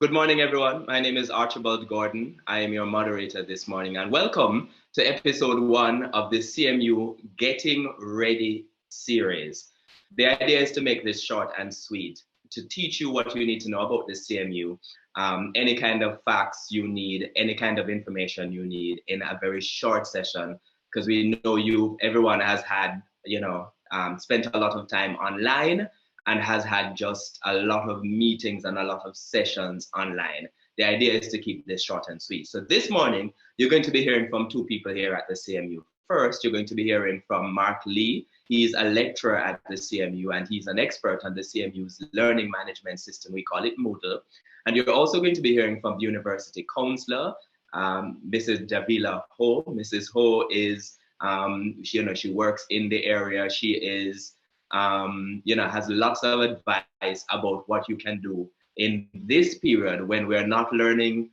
Good morning, everyone. My name is Archibald Gordon. I am your moderator this morning, and welcome to episode 1 of the CMU Getting Ready Series. The idea is to make this short and sweet, to teach you what you need to know about the CMU, any kind of facts you need, any kind of information you need in a very short session, because we know everyone has had, spent a lot of time online and has had just a lot of meetings and a lot of sessions online. The idea is to keep this short and sweet. So this morning, you're going to be hearing from two people here at the CMU. First, you're going to be hearing from Mark Lee. He's a lecturer at the CMU, and he's an expert on the CMU's learning management system. We call it Modu. And you're also going to be hearing from the university counselor, Mrs. Davila Ho. Mrs. Ho is, she works in the area. She is has lots of advice about what you can do in this period when we're not learning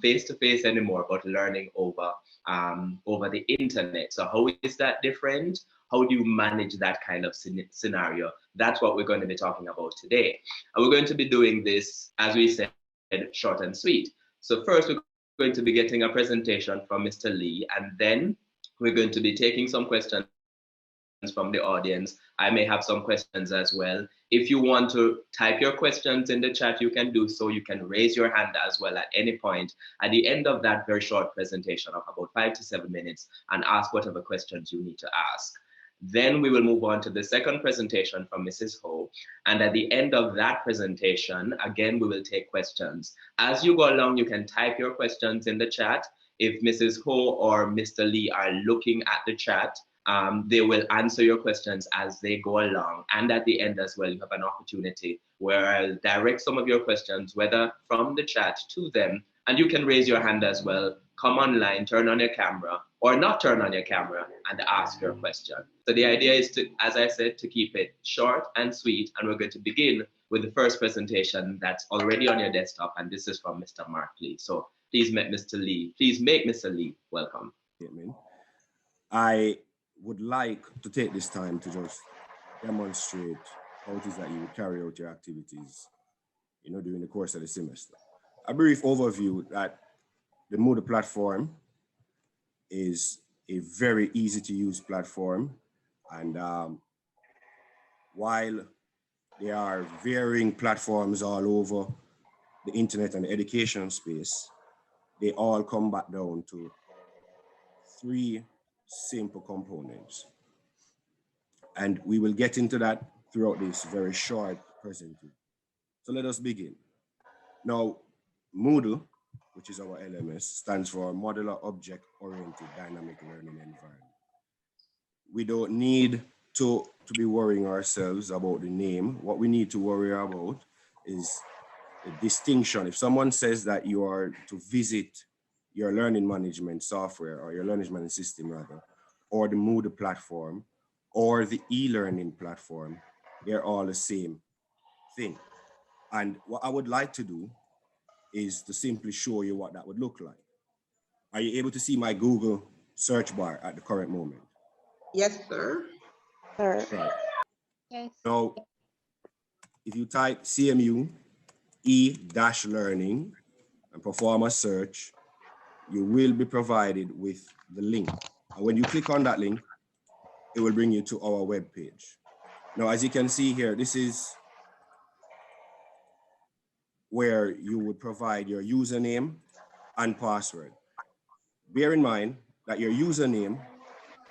face-to-face anymore, but learning over the internet. So how is that different? How do you manage that kind of scenario? That's what we're going to be talking about today. And we're going to be doing this, as we said, short and sweet. So first, we're going to be getting a presentation from Mr. Lee, and then we're going to be taking some questions from the audience. I may have some questions as well. If you want to type your questions in the chat, you can do so. You can raise your hand as well at any point at the end of that very short presentation of about 5 to 7 minutes and ask whatever questions you need to ask. Then we will move on to the second presentation from Mrs. Ho. And at the end of that presentation, again, we will take questions. As you go along, you can type your questions in the chat. If Mrs. Ho or Mr. Lee are looking at the chat, they will answer your questions as they go along. And at the end as well, you have an opportunity where I'll direct some of your questions, whether from the chat to them, and you can raise your hand as well, come online, turn on your camera, or not turn on your camera and ask your question. So the idea is to, as I said, to keep it short and sweet, and we're going to begin with the first presentation that's already on your desktop, and this is from Mr. Mark Lee. So please make Mr. Lee welcome. I would like to take this time to just demonstrate how it is that you would carry out your activities, during the course of the semester. A brief overview that the Modu platform is a very easy to use platform. And while there are varying platforms all over the internet and the education space, they all come back down to 3 simple components. And we will get into that throughout this very short presentation. So let us begin. Now, Modu, which is our LMS, stands for Modular Object Oriented Dynamic Learning Environment. We don't need to be worrying ourselves about the name. What we need to worry about is the distinction. If someone says that you are to visit your learning management software, or your learning management system rather, or the Modu platform, or the e-learning platform, they're all the same thing. And what I would like to do is to simply show you what that would look like. Are you able to see my Google search bar at the current moment? Yes, sir. Right. Yes. Now, if you type CMU e-learning and perform a search, you will be provided with the link. And when you click on that link, it will bring you to our web page. Now, as you can see here, this is where you would provide your username and password. Bear in mind that your username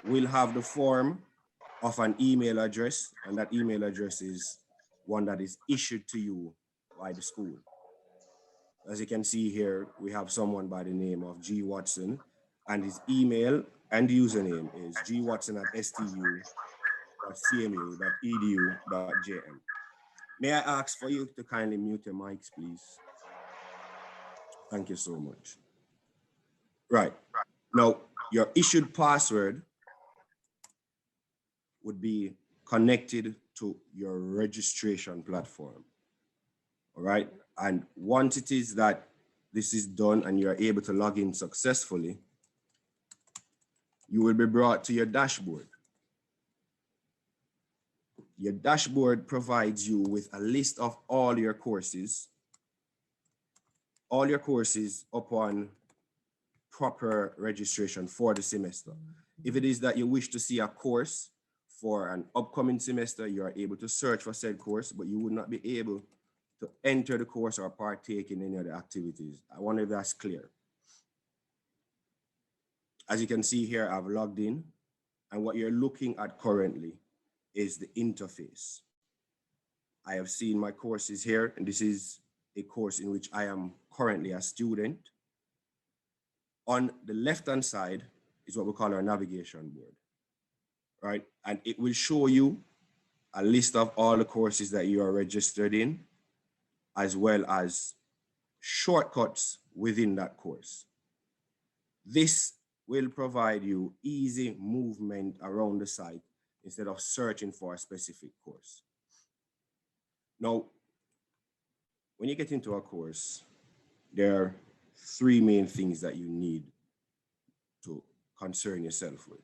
will have the form of an email address, and that email address is one that is issued to you by the school. As you can see here, we have someone by the name of G. Watson, and his email and username is gwatson@stu.cmu.edu.jm. May I ask for you to kindly mute your mics, please? Thank you so much. Right. Now, your issued password would be connected to your registration platform. All right. And once it is that this is done and you're able to log in successfully, you will be brought to your dashboard. Your dashboard provides you with a list of all your courses all your courses upon proper registration for the semester. If it is that you wish to see a course for an upcoming semester, you are able to search for said course, but you would not be able to enter the course or partake in any of the activities. I wonder if that's clear. As you can see here, I've logged in, and what you're looking at currently is the interface. I have seen my courses here, and this is a course in which I am currently a student. On the left-hand side is what we call our navigation board, right? And it will show you a list of all the courses that you are registered in, as well as shortcuts within that course. This will provide you easy movement around the site instead of searching for a specific course. Now, when you get into a course, there are three main things that you need to concern yourself with.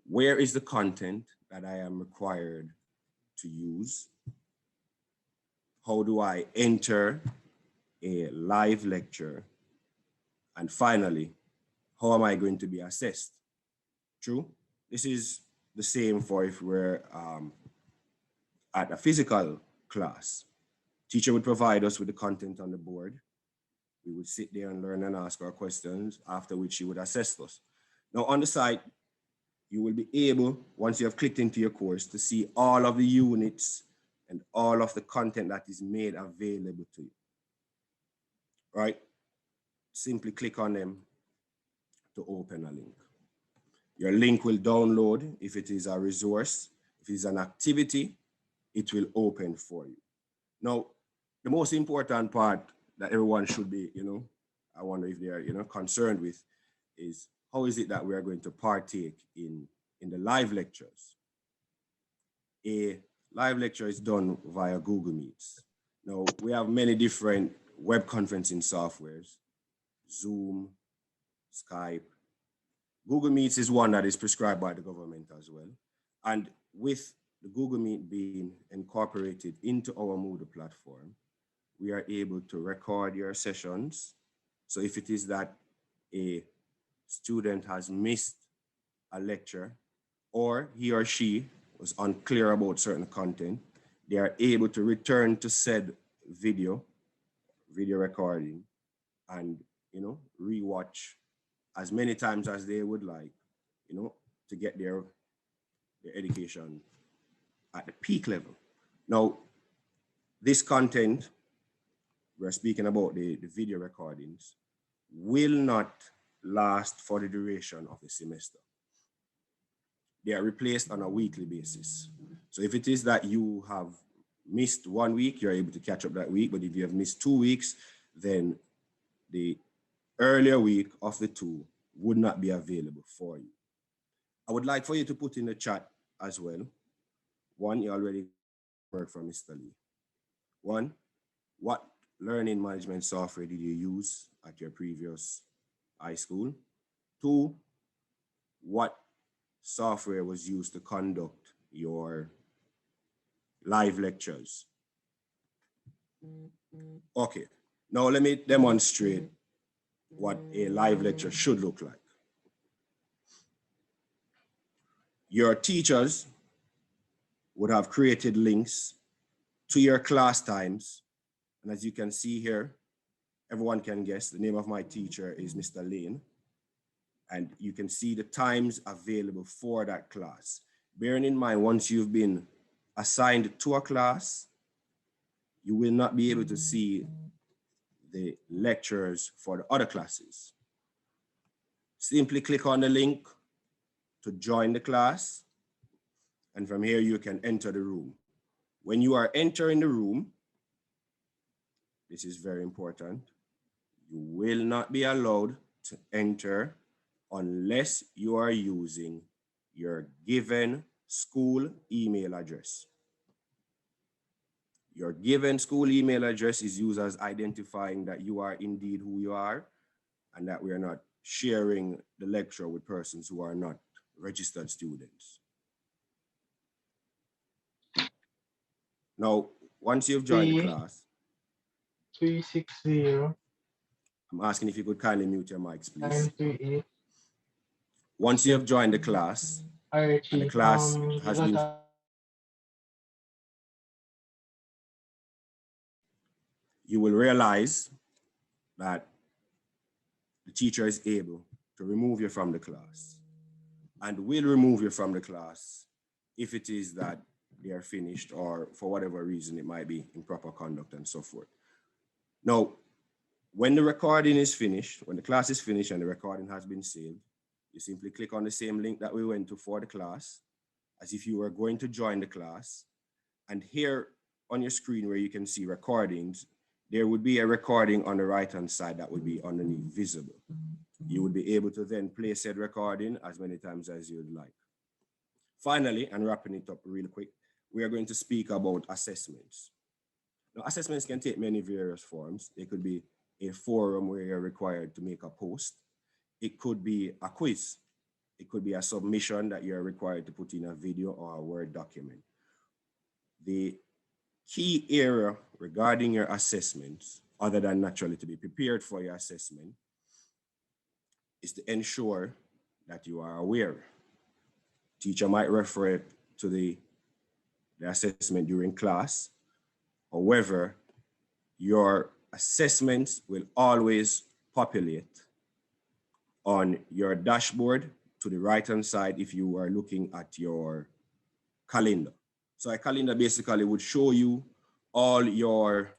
Where is the content that I am required to use? How do I enter a live lecture? And finally, how am I going to be assessed? True? This is the same for if we're at a physical class. Teacher would provide us with the content on the board. We would sit there and learn and ask our questions, after which she would assess us. Now on the site, you will be able, once you have clicked into your course, to see all of the units and all of the content that is made available to you, right? Simply click on them to open a link. Your link will download if it is a resource. If it's an activity, it will open for you. Now, the most important part that everyone should be, I wonder if they are, concerned with, is how is it that we are going to partake in the live lectures? A live lecture is done via Google Meets. Now, we have many different web conferencing softwares, Zoom, Skype. Google Meets is one that is prescribed by the government as well. And with the Google Meet being incorporated into our Modu platform, we are able to record your sessions. So if it is that a student has missed a lecture or he or she was unclear about certain content, they are able to return to said video recording and, rewatch as many times as they would like, to get their education at the peak level. Now, this content, we're speaking about the video recordings, will not last for the duration of the semester. They are replaced on a weekly basis. So if it is that you have missed 1 week, you're able to catch up that week. But if you have missed 2 weeks, then the earlier week of the two would not be available for you. I would like for you to put in the chat as well. One, you already heard from Mr. Lee. One, what learning management software did you use at your previous high school? Two, what software was used to conduct your live lectures? Okay, now let me demonstrate what a live lecture should look like. Your teachers would have created links to your class times. And as you can see here, everyone can guess the name of my teacher is Mr. Lane. And you can see the times available for that class. Bearing in mind, once you've been assigned to a class, you will not be able to see the lectures for the other classes. Simply click on the link to join the class. And from here, you can enter the room. When you are entering the room, this is very important, you will not be allowed to enter unless you are using your given school email address. Your given school email address is used as identifying that you are indeed who you are and that we are not sharing the lecture with persons who are not registered students. Now, once you've joined the class, 360. I'm asking if you could kindly mute your mics, please. Once you have joined the class, and the class has been... You will realize that the teacher is able to remove you from the class and will remove you from the class if it is that they are finished or for whatever reason it might be improper conduct and so forth. Now, when the recording is finished, when the class is finished and the recording has been saved, you simply click on the same link that we went to for the class as if you were going to join the class. And here on your screen where you can see recordings, there would be a recording on the right-hand side that would be underneath visible. You would be able to then play said recording as many times as you would like. Finally, and wrapping it up real quick, we are going to speak about assessments. Now, assessments can take many various forms. It could be a forum where you're required to make a post. It could be a quiz. It could be a submission that you're required to put in a video or a Word document. The key area regarding your assessments, other than naturally to be prepared for your assessment, is to ensure that you are aware. Teacher might refer to the assessment during class. However, your assessments will always populate on your dashboard to the right-hand side if you are looking at your calendar. So a calendar basically would show you all your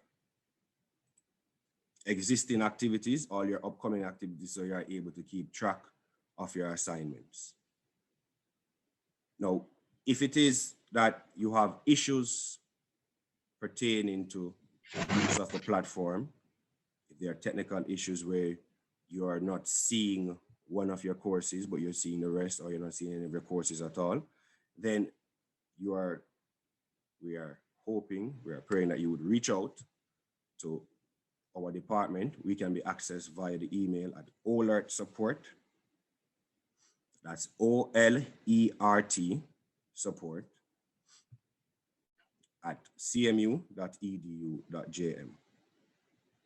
existing activities, all your upcoming activities, so you are able to keep track of your assignments. Now, if it is that you have issues pertaining to use of the platform, if there are technical issues where you are not seeing one of your courses, but you're seeing the rest, or you're not seeing any of your courses at all, then we are hoping, we are praying that you would reach out to our department. We can be accessed via the email at olertsupport. That's OLERT support at cmu.edu.jm.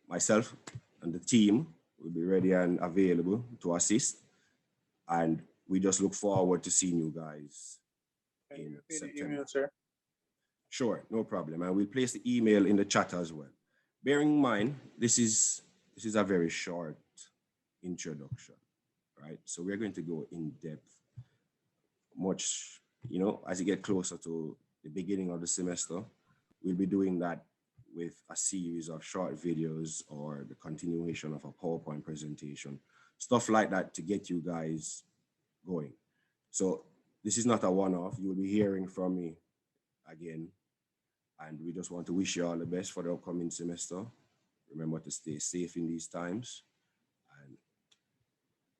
Myself and the team will be ready and available to assist. And we just look forward to seeing you guys in September. Email, sir? Sure, no problem. And we'll place the email in the chat as well. Bearing in mind, this is a very short introduction, right? So we're going to go in depth much, as you get closer to the beginning of the semester. We'll be doing that with a series of short videos or the continuation of a PowerPoint presentation, stuff like that to get you guys going. So this is not a one-off. You will be hearing from me again. And we just want to wish you all the best for the upcoming semester. Remember to stay safe in these times, and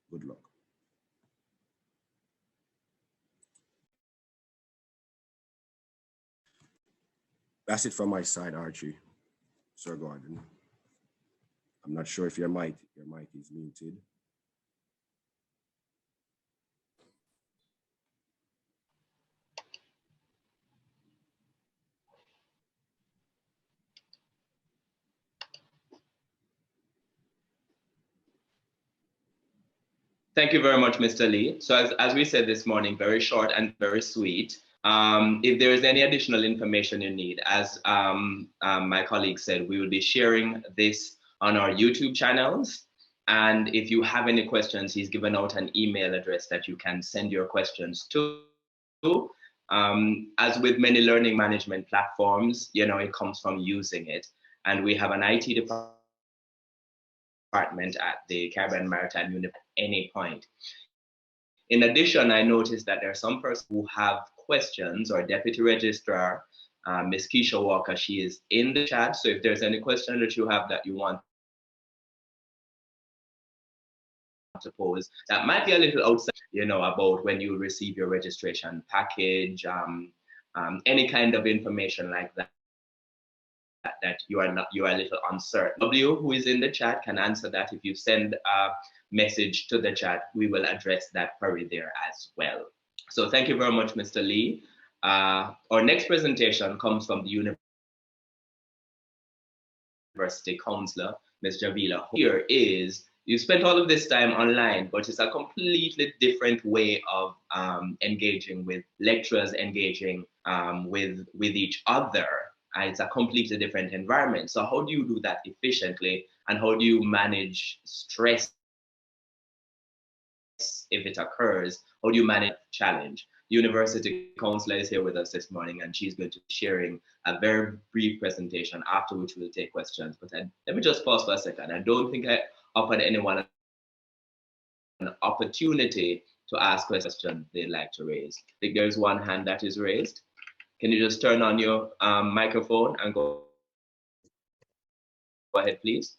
good luck. That's it from my side, Archie. Sir Gordon. I'm not sure if your mic is muted. Thank you very much, Mr. Lee. So as we said this morning, very short and very sweet. If there is any additional information you need, as my colleague said, we will be sharing this on our YouTube channels. And if you have any questions, he's given out an email address that you can send your questions to. As with many learning management platforms, it comes from using it. And we have an IT department at the Caribbean Maritime University at any point. In addition, I noticed that there are some persons who have questions, or Deputy Registrar, Ms. Keisha Walker, she is in the chat. So if there's any question that you have that you want to pose, that might be a little outside, about when you receive your registration package, any kind of information like that, that you are a little uncertain. W, who is in the chat, can answer that. If you send a message to the chat, we will address that query there as well. So thank you very much, Mr. Lee. Our next presentation comes from the University Counselor, Ms. Javila, here is you spent all of this time online, but it's a completely different way of engaging with lecturers, engaging with each other. It's a completely different environment. So how do you do that efficiently, and how do you manage stress if it occurs? How do you manage that challenge? University counselor is here with us this morning, and she's going to be sharing a very brief presentation, after which we'll take questions. But let me just pause for a second. I don't think I offered anyone an opportunity to ask questions they'd like to raise. I think there's one hand that is raised. Can you just turn on your microphone and go ahead, please?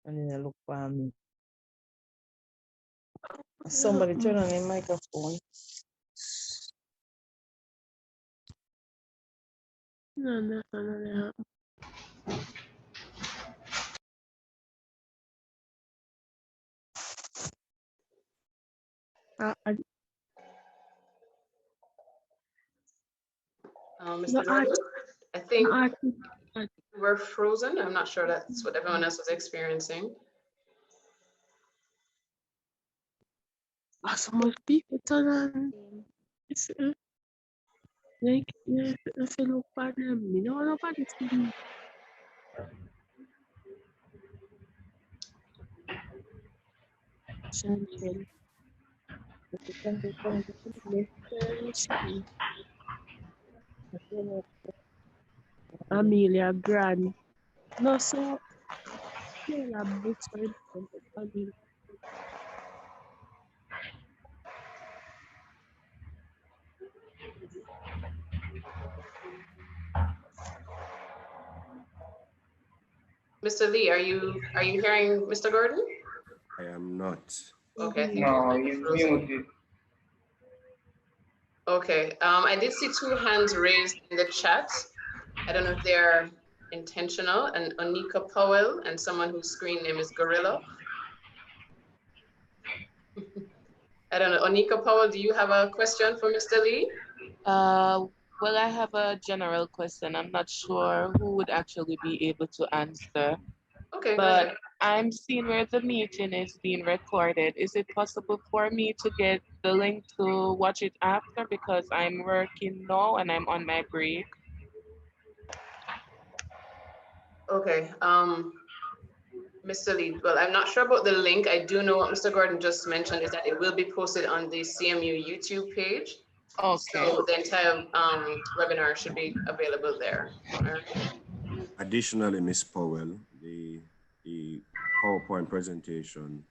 And then look for me. Somebody turn on their microphone. No. Mr. Gordon, I think we're frozen. I'm not sure that's what everyone else was experiencing. So much people turn on. Like, if you look at them, you know, nobody see me. Chantel. Amelia Grand. No, so, yeah, books for Amelia. Mr. Lee, are you hearing Mr. Gordon? I am not. Okay, I think No, you're you frozen. muted. Okay, I did see two hands raised in the chat. I don't know if they're intentional, and Onika Powell and someone whose screen name is Gorilla. I don't know, Onika Powell, do you have a question for Mr. Lee? Well, I have a general question. I'm not sure who would actually be able to answer, Okay, go but ahead. I'm seeing where the meeting is being recorded. Is it possible for me to get the link to watch it after, because I'm working now and I'm on my break? Okay, Mr. Lee, well, I'm not sure about the link. I do know what Mr. Gordon just mentioned is that it will be posted on the CMU YouTube page. Okay. So the entire webinar should be available there. All right. Additionally, Ms. Powell, the PowerPoint presentation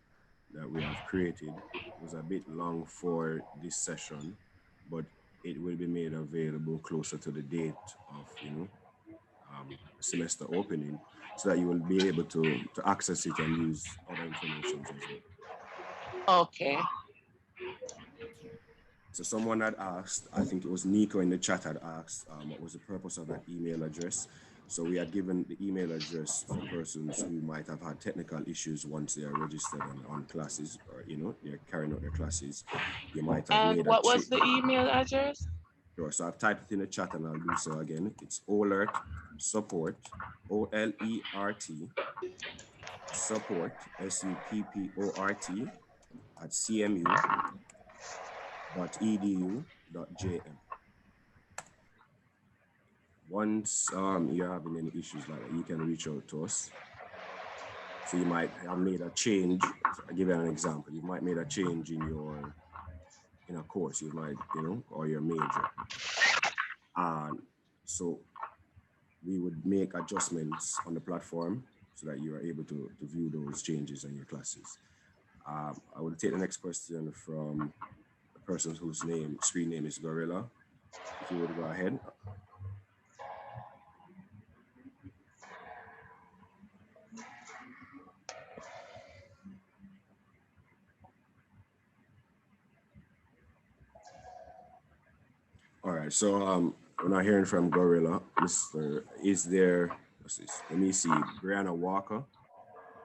that we have created was a bit long for this session, but it will be made available closer to the date of, semester opening, so that you will be able to access it and use other information as well. Okay. So someone had asked, I think it was Nico in the chat had asked, what was the purpose of that email address? So we had given the email address for persons who might have had technical issues once they are registered on classes, or, they're carrying out their classes. You might have And made what was the email address? Sure, so I've typed it in the chat and I'll do so again. It's OLERT support, OLERT support, SUPPORT at cmu.edu.jm. Once you're having any issues like that, you can reach out to us. So you might have made a change. I'll give you an example. You might made a change in a course, you might, or your major. So we would make adjustments on the platform so that you are able to view those changes in your classes. I will take the next question from the person whose screen name is Gorilla. If you would go ahead. All right, so we're not hearing from Gorilla. Is there, what's this? Let me see, Brianna Walker.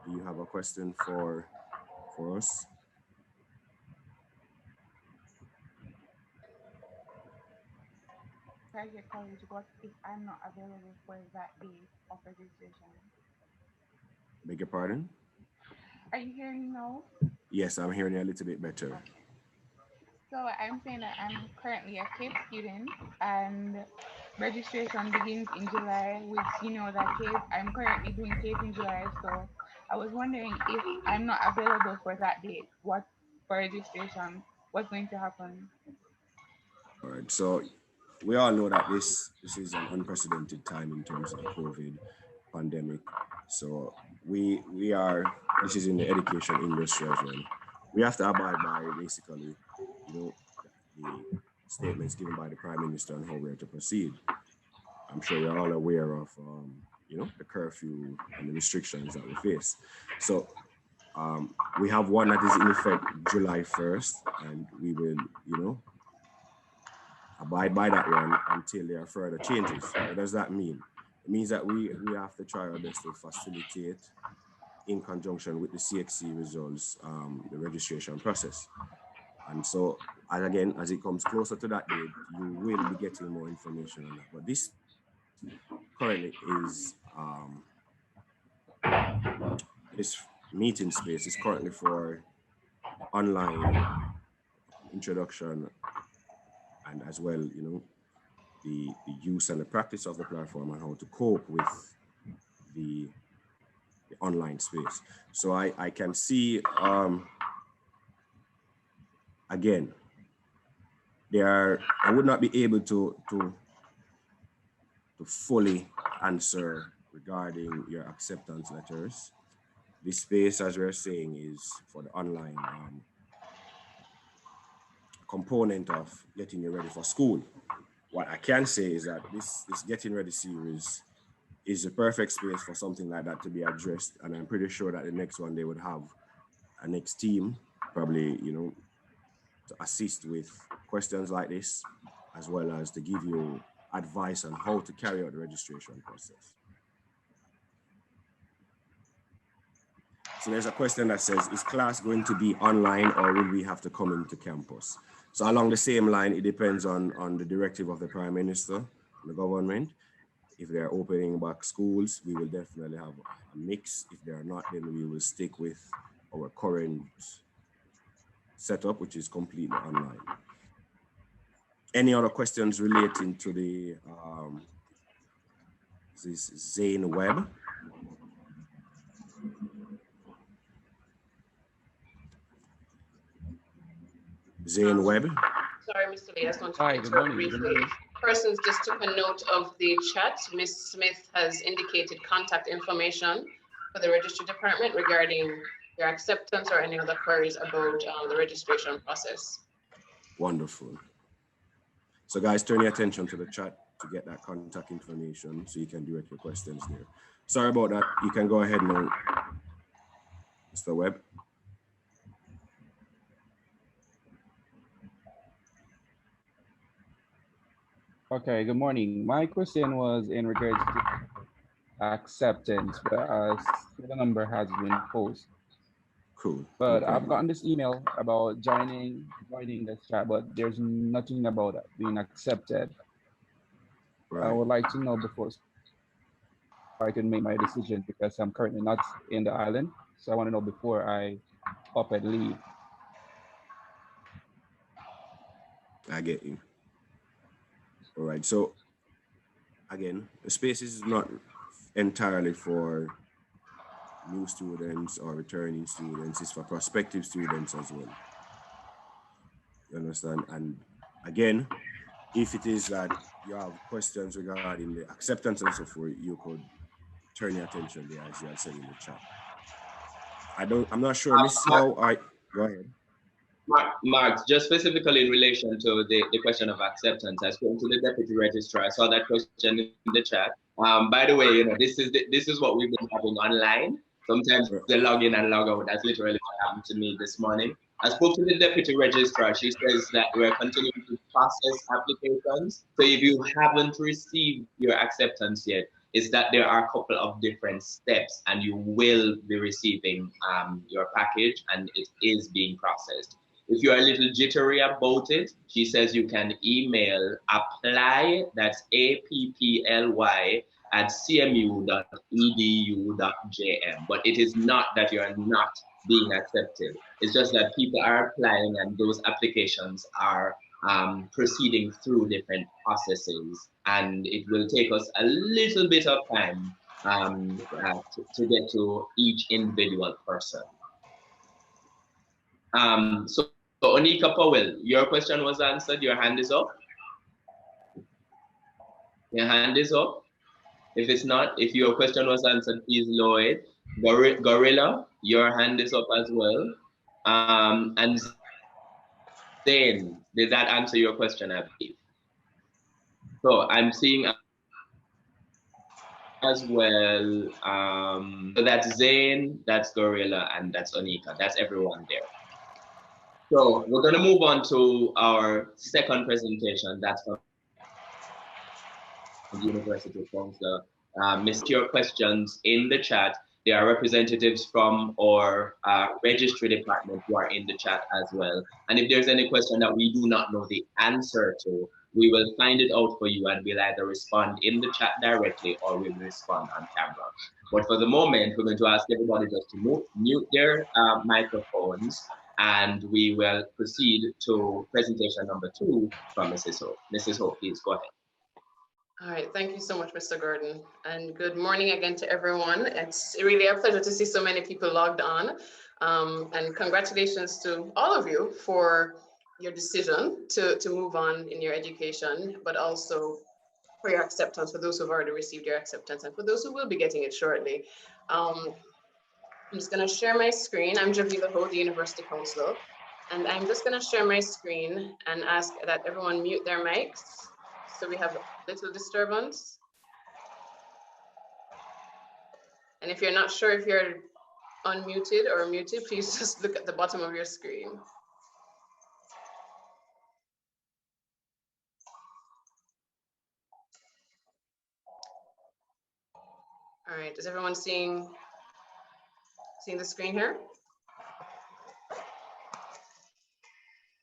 do you have a question for us? Private college, what if I'm not available for that day of registration? Beg your pardon? Are you hearing me now? Yes, I'm hearing you a little bit better. Okay. So I'm saying that I'm currently a CAPE student and registration begins in July, which you know that CAPE, I'm currently doing CAPE in July. So I was wondering if I'm not available for that date, what for registration, what's going to happen? All right, so we all know that this is an unprecedented time in terms of the COVID pandemic. So we are, this is in the education industry as well. We have to abide by basically, you know, the statements given by the Prime Minister on how we are to proceed. I'm sure you're all aware of, you know, the curfew and the restrictions that we face. So we have one that is in effect July 1st, and we will, you know, abide by that one until there are further changes. What does that mean? It means that we have to try our best to facilitate, in conjunction with the CXC results, the registration process. And so, again, as it comes closer to that date, you will be getting more information on that. But this currently is, this meeting space is currently for online introduction, and as well, you know, the use and the practice of the platform and how to cope with the online space. So I can see, again, I would not be able to fully answer regarding your acceptance letters. This space, as we're saying, is for the online component of getting you ready for school. What I can say is that this Getting Ready series is the perfect space for something like that to be addressed. And I'm pretty sure that the next one, they would have a next team, probably, you know, to assist with questions like this, as well as to give you advice on how to carry out the registration process. So there's a question that says, is class going to be online or will we have to come into campus? So along the same line, it depends on the directive of the Prime Minister and the government. If they're opening back schools, we will definitely have a mix. If they're not, then we will stick with our current setup, which is completely online. Any other questions relating to the this Zane Web? Zane Webb. Sorry, Mr. Lee, I just want to Hi, good interrupt morning. Good briefly. morning. Persons just took a note of the chat. Ms. Smith has indicated contact information for the registry department regarding your acceptance or any other queries about the registration process. Wonderful. So guys, turn your attention to the chat to get that contact information so you can direct your questions there. Sorry about that. You can go ahead now, Mr. Webb. Okay, good morning. My question was in regards to acceptance, but the number has been posted. Cool. But No I've gotten this email about joining this chat, but there's nothing about it being accepted. Right. I would like to know before I can make my decision because I'm currently not in the island. So I want to know before I up and leave. I get you. All right. So again, the space is not entirely for new students or returning students. It's for prospective students as well. You understand? And again, if it is that you have questions regarding the acceptance and so forth, you could turn your attention there, as you had said in the chat. I'm not sure, Miss How, go ahead. Mark, just specifically in relation to the question of acceptance, I spoke to the deputy registrar. I saw that question in the chat. By the way, you know, this is what we've been having online. Sometimes they log in and log out. That's literally what happened to me this morning. I spoke to the deputy registrar. She says that we're continuing to process applications. So if you haven't received your acceptance yet, is that there are a couple of different steps, and you will be receiving your package, and it is being processed. If you're a little jittery about it, she says you can email apply, that's APPLY, at cmu.edu.jm. But it is not that you're not being accepted. It's just that people are applying and those applications are proceeding through different processes. And it will take us a little bit of time to get to each individual person. So Onika Powell, your question was answered. Your hand is up. Your hand is up. If it's not, if your question was answered, please lower it. Gorilla, your hand is up as well. And Zane, did that answer your question, I believe? So I'm seeing as well, so that's Zane, that's Gorilla, and that's Onika. That's everyone there. So we're gonna move on to our second presentation. That's from the University Council. Miss your questions in the chat. There are representatives from our registry department who are in the chat as well. And if there's any question that we do not know the answer to, we will find it out for you and we'll either respond in the chat directly or we'll respond on camera. But for the moment, we're going to ask everybody just to mute their microphones, and we will proceed to presentation number 2 from Mrs. Ho. Mrs. Ho, please go ahead. All right, thank you so much, Mr. Gordon. And good morning again to everyone. It's really a pleasure to see so many people logged on. And congratulations to all of you for your decision to move on in your education, but also for your acceptance, for those who've already received your acceptance and for those who will be getting it shortly. I'm just gonna share my screen. I'm Javila Ho, the University Council, and I'm just gonna share my screen and ask that everyone mute their mics, so we have little disturbance. And if you're not sure if you're unmuted or muted, please just look at the bottom of your screen. All right, is everyone seeing the screen here?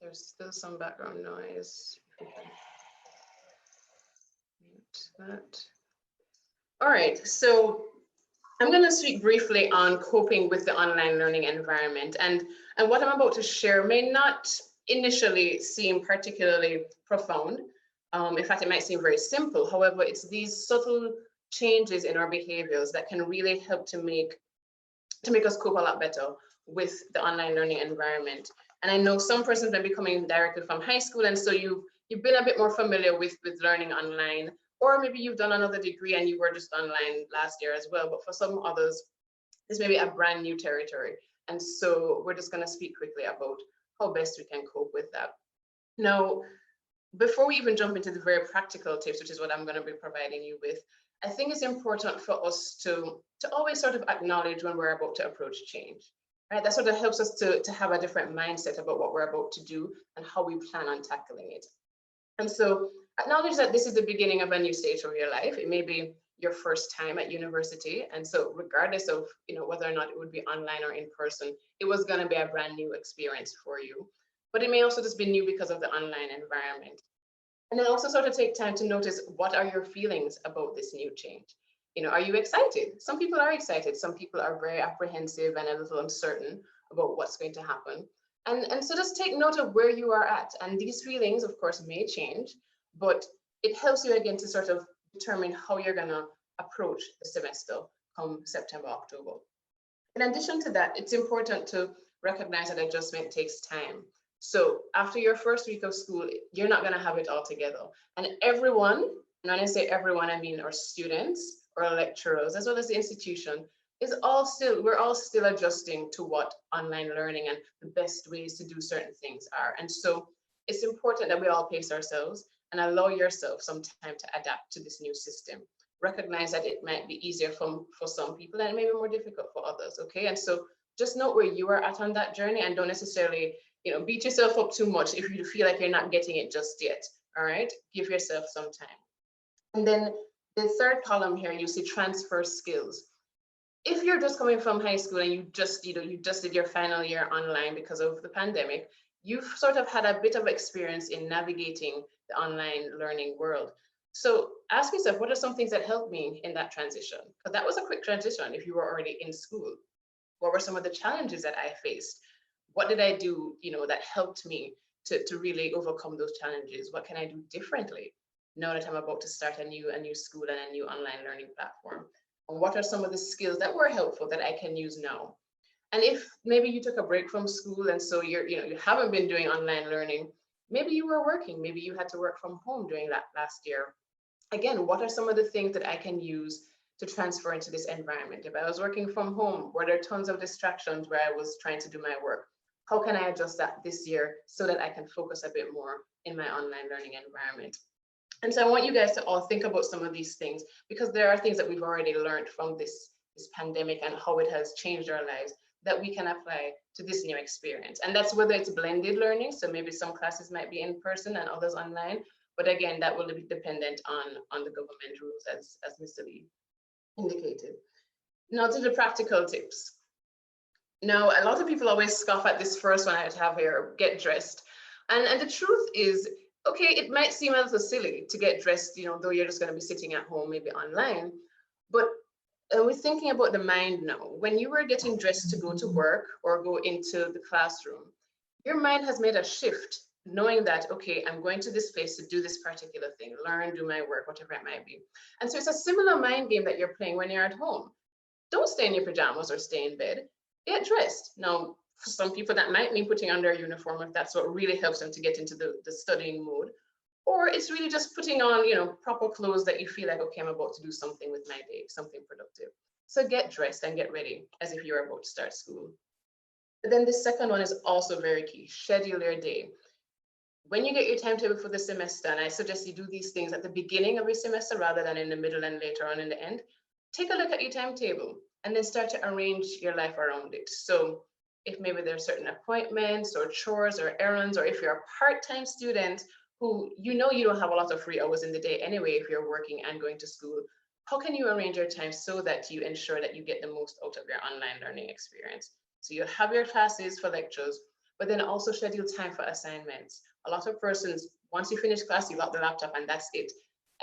There's still some background noise. Mute that. All right, so I'm going to speak briefly on coping with the online learning environment, and what I'm about to share may not initially seem particularly profound. In fact, it might seem very simple. However, it's these subtle changes in our behaviors that can really help to make us cope a lot better with the online learning environment. And I know some persons may be coming directly from high school, and so you've been a bit more familiar with learning online, or maybe you've done another degree and you were just online last year as well. But for some others, this may be a brand new territory. And so we're just going to speak quickly about how best we can cope with that. Now, before we even jump into the very practical tips, which is what I'm going to be providing you with, I think it's important for us to always sort of acknowledge when we're about to approach change, right? That sort of helps us to have a different mindset about what we're about to do and how we plan on tackling it. And so acknowledge that this is the beginning of a new stage of your life. It may be your first time at university. And so regardless of whether or not it would be online or in person, it was going to be a brand new experience for you. But it may also just be new because of the online environment. And then also sort of take time to notice, what are your feelings about this new change? Are you excited? Some people are excited. Some people are very apprehensive and a little uncertain about what's going to happen. And so just take note of where you are at. And these feelings, of course, may change, but it helps you again to sort of determine how you're going to approach the semester come September, October. In addition to that, it's important to recognize that adjustment takes time. So after your first week of school, you're not going to have it all together. And everyone, and when I say everyone, I mean our students, our lecturers, as well as the institution, we're all still adjusting to what online learning and the best ways to do certain things are. And so it's important that we all pace ourselves and allow yourself some time to adapt to this new system. Recognize that it might be easier for some people and maybe more difficult for others, okay? And so just note where you are at on that journey, and don't necessarily beat yourself up too much if you feel like you're not getting it just yet, all right? Give yourself some time. And then The third column here, you see transfer skills. If you're just coming from high school and you just did your final year online because of the pandemic, you've sort of had a bit of experience in navigating the online learning world. So ask yourself, what are some things that helped me in that transition? Because that was a quick transition if you were already in school. What were some of the challenges that I faced? What did I do, that helped me to really overcome those challenges? What can I do differently now that I'm about to start a new school and a new online learning platform? And what are some of the skills that were helpful that I can use now? And if maybe you took a break from school and so you haven't been doing online learning, maybe you were working, maybe you had to work from home during that last year. Again, what are some of the things that I can use to transfer into this environment? If I was working from home, were there tons of distractions where I was trying to do my work? How can I adjust that this year so that I can focus a bit more in my online learning environment? And so I want you guys to all think about some of these things, because there are things that we've already learned from this pandemic and how it has changed our lives that we can apply to this new experience. And that's whether it's blended learning, so maybe some classes might be in person and others online, but again, that will be dependent on the government rules, as Mr. Lee indicated. Now to the practical tips. Now, a lot of people always scoff at this first one I have here, get dressed. And the truth is, okay, it might seem a little silly to get dressed, though you're just going to be sitting at home, maybe online. But we're thinking about the mind now. When you were getting dressed to go to work or go into the classroom, your mind has made a shift, knowing that, okay, I'm going to this place to do this particular thing, learn, do my work, whatever it might be. And so it's a similar mind game that you're playing when you're at home. Don't stay in your pajamas or stay in bed. Get dressed. Now, for some people, that might mean putting on their uniform if that's what really helps them to get into the studying mode. Or it's really just putting on, proper clothes that you feel like, okay, I'm about to do something with my day, something productive. So get dressed and get ready as if you're about to start school. But then the second one is also very key. Schedule your day. When you get your timetable for the semester, and I suggest you do these things at the beginning of your semester rather than in the middle and later on in the end, take a look at your timetable and then start to arrange your life around it. So if maybe there are certain appointments or chores or errands, or if you're a part-time student who you don't have a lot of free hours in the day anyway, if you're working and going to school, how can you arrange your time so that you ensure that you get the most out of your online learning experience? So you have your classes for lectures, but then also schedule time for assignments. A lot of persons, once you finish class, you lock the laptop and that's it.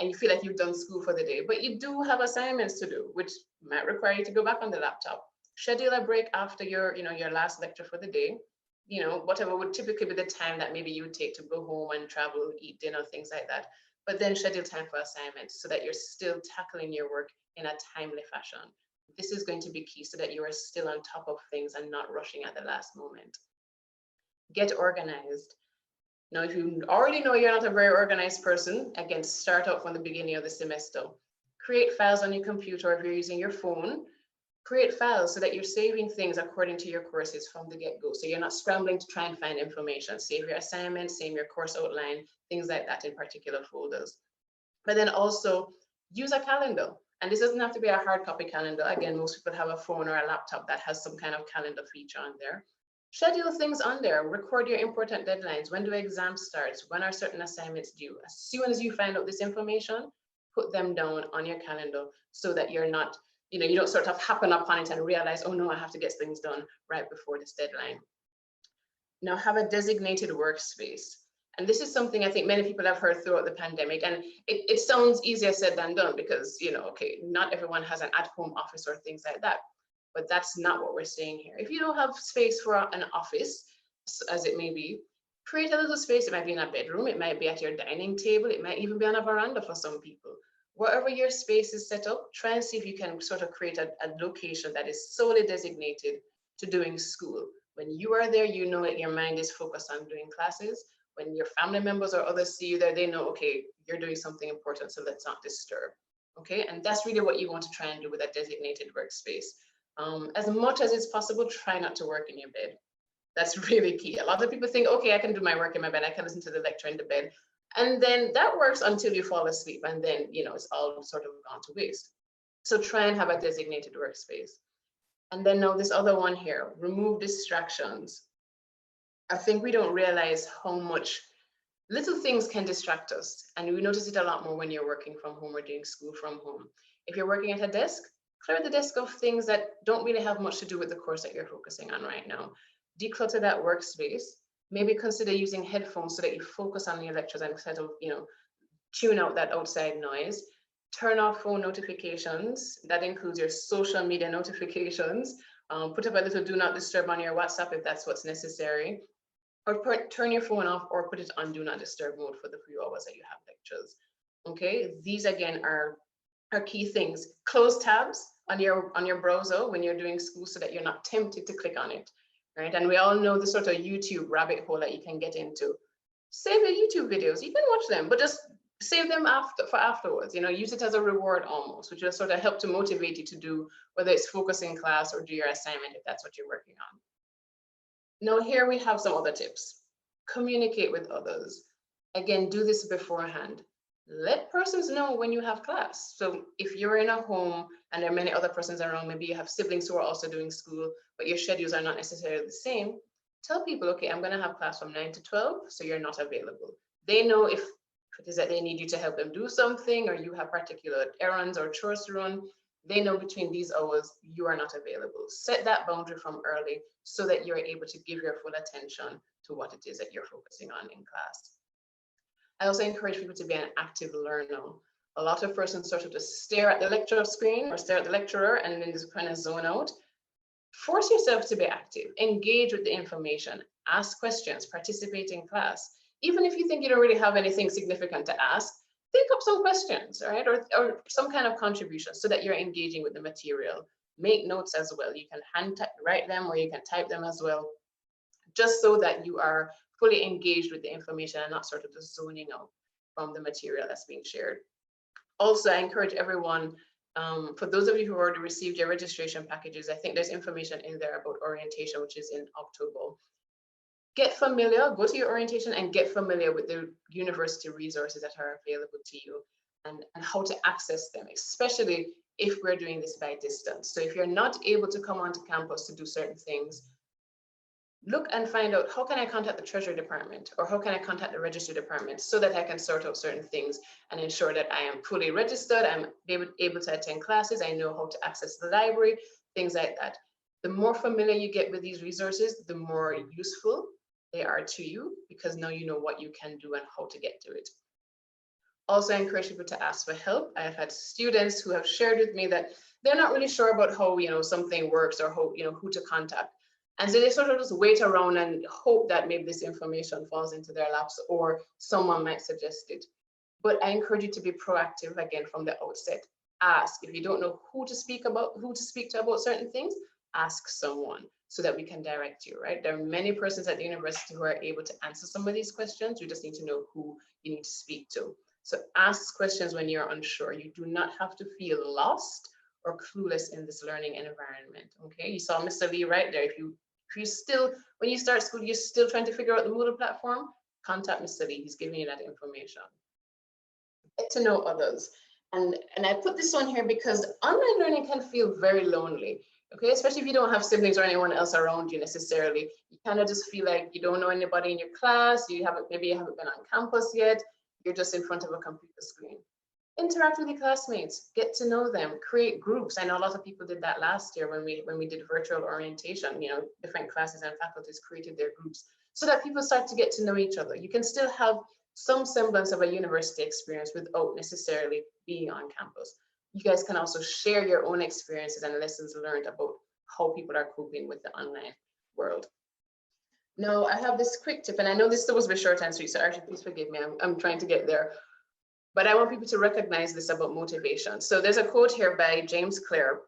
And you feel like you've done school for the day, but you do have assignments to do, which might require you to go back on the laptop. Schedule a break after your last lecture for the day. Whatever would typically be the time that maybe you would take to go home and travel, eat dinner, things like that. But then schedule time for assignments so that you're still tackling your work in a timely fashion. This is going to be key so that you are still on top of things and not rushing at the last moment. Get organized. Now, if you already know you're not a very organized person, again, start out from the beginning of the semester. Create files on your computer. If you're using your phone, create files so that you're saving things according to your courses from the get-go. So you're not scrambling to try and find information. Save your assignments, save your course outline, things like that in particular folders. But then also use a calendar. And this doesn't have to be a hard copy calendar. Again, most people have a phone or a laptop that has some kind of calendar feature on there. Schedule things on there, record your important deadlines. When do exams start? When are certain assignments due? As soon as you find out this information, put them down on your calendar so that you're not, you don't sort of happen upon it and realize, oh no, I have to get things done right before this deadline. Now have a designated workspace. And this is something I think many people have heard throughout the pandemic. And it sounds easier said than done because, okay, not everyone has an at-home office or things like that. But that's not what we're saying here. If you don't have space for an office, as it may be, create a little space. It might be in a bedroom, it might be at your dining table, it might even be on a veranda for some people. Wherever your space is set up, try and see if you can sort of create a location that is solely designated to doing school. When you are there, you know that your mind is focused on doing classes. When your family members or others see you there, they know, okay, you're doing something important, so let's not disturb. Okay, and that's really what you want to try and do with a designated workspace. As much as it's possible, try not to work in your bed. That's really key. A lot of people think, okay, I can do my work in my bed, I can listen to the lecture in the bed. And then that works until you fall asleep, and then, it's all sort of gone to waste. So try and have a designated workspace. And then now this other one here, remove distractions. I think we don't realize how much little things can distract us. And we notice it a lot more when you're working from home or doing school from home. If you're working at a desk, clear the desk of things that don't really have much to do with the course that you're focusing on right now. Declutter that workspace. Maybe consider using headphones so that you focus on your lectures and instead of, tune out that outside noise. Turn off phone notifications. That includes your social media notifications. Put up a little do not disturb on your WhatsApp if that's what's necessary. Or turn your phone off or put it on do not disturb mode for the few hours that you have lectures. Okay, these again are key things. Close tabs on your browser when you're doing school so that you're not tempted to click on it, right? And we all know the sort of YouTube rabbit hole that you can get into. Save the YouTube videos. You can watch them, but just save them for afterwards. Use it as a reward almost, which will sort of help to motivate you to do, whether it's focus in class or do your assignment if that's what you're working on. Now here we have some other tips. Communicate with others. Again, do this beforehand. Let persons know when you have class. So if you're in a home and there are many other persons around, maybe you have siblings who are also doing school, but your schedules are not necessarily the same, tell people, okay, I'm going to have class from 9 to 12, so you're not available. They know if it is that they need you to help them do something or you have particular errands or chores to run. They know between these hours you are not available. Set that boundary from early so that you're able to give your full attention to what it is that you're focusing on in class. I also encourage people to be an active learner. A lot of persons sort of just stare at the lecture screen or stare at the lecturer and then just kind of zone out. Force yourself to be active, engage with the information, ask questions, participate in class. Even if you think you don't really have anything significant to ask, think up some questions, right? Or some kind of contribution so that you're engaging with the material. Make notes as well. You can write them or you can type them as well, just so that you are fully engaged with the information and not sort of just zoning out from the material that's being shared. Also, I encourage everyone, for those of you who already received your registration packages, I think there's information in there about orientation, which is in October. Get familiar, go to your orientation and get familiar with the university resources that are available to you and how to access them, especially if we're doing this by distance. So if you're not able to come onto campus to do certain things, look and find out, how can I contact the Treasury Department or how can I contact the Registry Department so that I can sort out certain things and ensure that I am fully registered, I'm able to attend classes, I know how to access the library, things like that. The more familiar you get with these resources, the more useful they are to you because now you know what you can do and how to get to it. Also, I encourage people to ask for help. I have had students who have shared with me that they're not really sure about how something works or how who to contact. And so they sort of just wait around and hope that maybe this information falls into their laps or someone might suggest it. But I encourage you to be proactive again from the outset. Ask. If you don't know who to speak to about certain things, ask someone so that we can direct you, right? There are many persons at the university who are able to answer some of these questions. You just need to know who you need to speak to. So ask questions when you're unsure. You do not have to feel lost or clueless in this learning environment, okay? You saw Mr. Lee right there. If you still, when you start school, you're still trying to figure out the Moodle platform, contact Mr. Lee, he's giving you that information. Get to know others. And I put this on here because online learning can feel very lonely, okay? Especially if you don't have siblings or anyone else around you necessarily. You kind of just feel like you don't know anybody in your class, maybe you haven't been on campus yet, you're just in front of a computer screen. Interact with your classmates, get to know them, create groups. I know a lot of people did that last year when we did virtual orientation. Different classes and faculties created their groups so that people start to get to know each other. You can still have some semblance of a university experience without necessarily being on campus. You guys can also share your own experiences and lessons learned about how people are coping with the online world. Now, I have this quick tip, and I know this was a short and sweet, so Archie, please forgive me, I'm trying to get there. But I want people to recognize this about motivation. So there's a quote here by James Clear,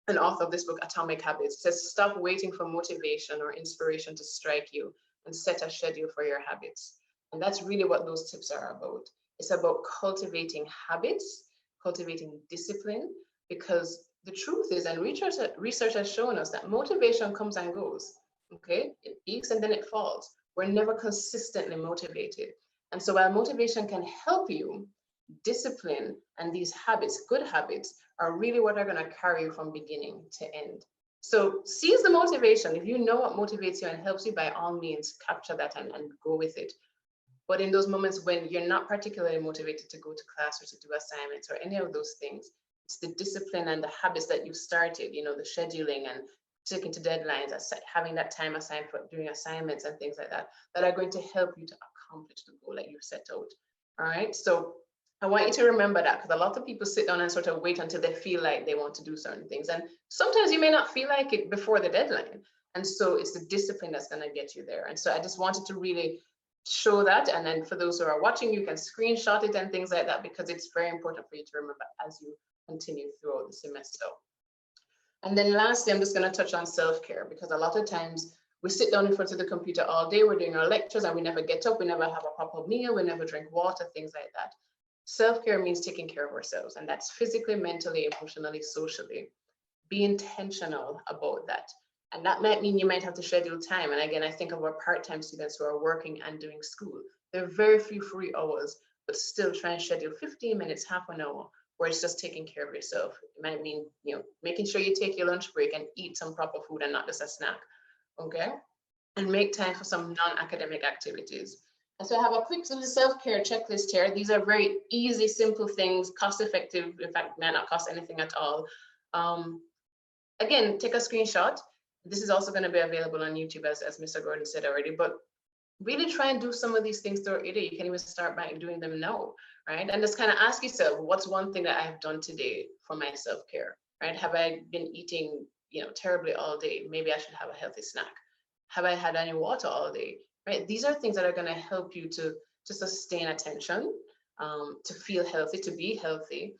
an author of this book, Atomic Habits. It says, stop waiting for motivation or inspiration to strike you and set a schedule for your habits. And that's really what those tips are about. It's about cultivating habits, cultivating discipline, because the truth is, and research has shown us that motivation comes and goes, okay? It peaks and then it falls. We're never consistently motivated. And so while motivation can help you, discipline and these habits, good habits, are really what are going to carry you from beginning to end. So seize the motivation. If you know what motivates you and helps you, by all means, capture that and go with it. But in those moments when you're not particularly motivated to go to class or to do assignments or any of those things, it's the discipline and the habits that you've started, you know, the scheduling and sticking to deadlines, having that time assigned for doing assignments and things like that, that are going to help you to accomplish the goal that you've set out. All right. So I want you to remember that, because a lot of people sit down and sort of wait until they feel like they want to do certain things. And sometimes you may not feel like it before the deadline. And so it's the discipline that's going to get you there. And so I just wanted to really show that. And then for those who are watching, you can screenshot it and things like that, because it's very important for you to remember as you continue throughout the semester. And then lastly, I'm just going to touch on self-care, because a lot of times we sit down in front of the computer all day, we're doing our lectures and we never get up, we never have a proper meal, we never drink water, things like that. Self-care means taking care of ourselves, and that's physically, mentally, emotionally, socially. Be intentional about that. And that might mean you might have to schedule time. And again, I think of our part-time students who are working and doing school. There are very few free hours, but still try and schedule 15 minutes, half an hour, where it's just taking care of yourself. It might mean, you know, making sure you take your lunch break and eat some proper food and not just a snack, okay? And make time for some non-academic activities. And so I have a quick self-care checklist here. These are very easy, simple things, cost-effective. In fact, may not cost anything at all. Again, take a screenshot. This is also going to be available on YouTube, as Mr. Gordon said already, but really try and do some of these things throughout your day. You can even start by doing them now, right? And just kind of ask yourself, what's one thing that I have done today for my self-care, right? Have I been eating, you know, terribly all day? Maybe I should have a healthy snack. Have I had any water all day, right? These are things that are going to help you to sustain attention, to feel healthy, to be healthy,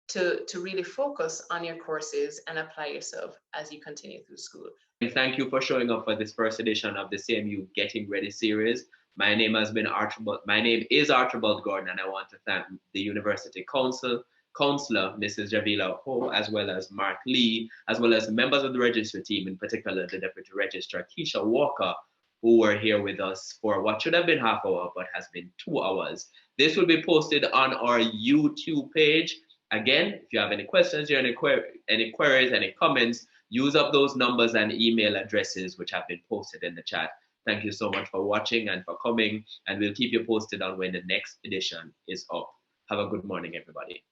to really focus on your courses and apply yourself as you continue through school. And thank you for showing up for this first edition of the CMU Getting Ready series. My name is Archibald Gordon, and I want to thank the University Counselor, Mrs. Javila Ho, as well as Mark Lee, as well as members of the registry team, in particular the Deputy Registrar, Keisha Walker, who were here with us for what should have been half hour, but has been 2 hours. This will be posted on our YouTube page. Again, if you have any questions, any queries, any comments, use up those numbers and email addresses which have been posted in the chat. Thank you so much for watching and for coming, and we'll keep you posted on when the next edition is up. Have a good morning, everybody.